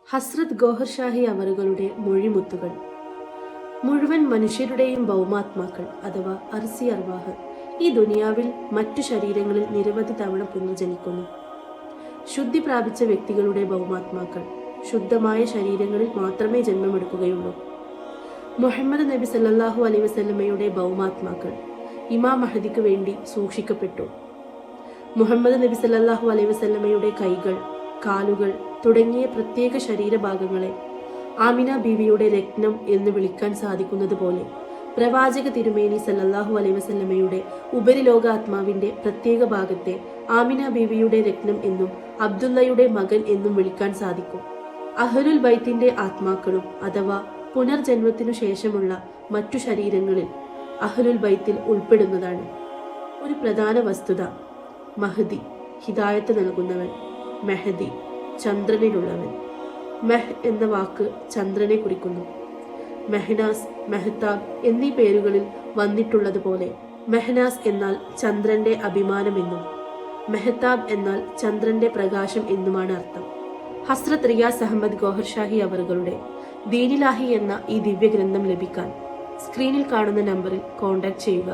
ഹസ്രത്ത് ഗോഹർ ഷാഹി അവറുകളുടെ മൊഴിമുത്തുകൾ. മുഴുവൻ മനുഷ്യരുടെയും ഭൗമാത്മാക്കൾ അഥവാ അർസി അർവാഹ് ഈ ദുനിയാവിൽ മറ്റു ശരീരങ്ങളിൽ നിരവധി തവണ പുനർജനിക്കുന്നു. ശുദ്ധി പ്രാപിച്ച വ്യക്തികളുടെ ഭൗമാത്മാക്കൾ ശുദ്ധമായ ശരീരങ്ങളിൽ മാത്രമേ ജന്മമെടുക്കുകയുള്ളൂ. മുഹമ്മദ് നബി സല്ലല്ലാഹു അലൈഹി വസല്ലമയുടെ ഭൗമാത്മാക്കൾ ഇമാം മഹദിക്ക് വേണ്ടി സൂക്ഷിക്കപ്പെട്ടു. മുഹമ്മദ് നബി സല്ലല്ലാഹു അലൈഹി വസല്ലമയുടെ കൈകൾ, കാലുകൾ തുടങ്ങിയ പ്രത്യേക ശരീരഭാഗങ്ങളെ ആമിന ബീവിയുടെ രത്നം എന്ന് വിളിക്കാൻ സാധിക്കുന്നത് പോലെ പ്രവാചക തിരുമേനി സല്ലല്ലാഹു അലൈഹി വസല്ലമയുടെ ഉപരിലോക ആത്മാവിന്റെ പ്രത്യേക ഭാഗത്തെ ആമിന ബീവിയുടെ രത്നം എന്നും അബ്ദുള്ളയുടെ മകൻ എന്നും വിളിക്കാൻ സാധിക്കും. അഹ്ലുൽ ബൈത്തിന്റെ ആത്മാക്കളും അഥവാ പുനർജന്മത്തിനു ശേഷമുള്ള മറ്റു ശരീരങ്ങളിൽ അഹ്ലുൽ ബൈത്തിൽ ഉൾപ്പെടുന്നതാണ്. ഒരു പ്രധാന വസ്തുത, മഹ്ദി ഹിദായത്ത് നൽകുന്നവൻ, മെഹദി ചന്ദ്രനിലുള്ളവൻ. മെഹ് എന്ന വാക്ക് ചന്ദ്രനെ കുറിക്കുന്നു. മെഹ്നാസ്, മെഹ്താബ് എന്നീ പേരുകളിൽ വന്നിട്ടുള്ളതുപോലെ മെഹ്നാസ് എന്നാൽ ചന്ദ്രന്റെ അഭിമാനമെന്നും മെഹ്താബ് എന്നാൽ ചന്ദ്രന്റെ പ്രകാശം എന്നുമാണ് അർത്ഥം. ഹസ്രത്ത് റിയാസ് അഹമ്മദ് ഗോഹർ ഷാഹി അവറുകളുടെ ദീനിലാഹി എന്ന ഈ ദിവ്യഗ്രന്ഥം ലഭിക്കാൻ സ്ക്രീനിൽ കാണുന്ന നമ്പറിൽ കോൺടാക്ട് ചെയ്യുക.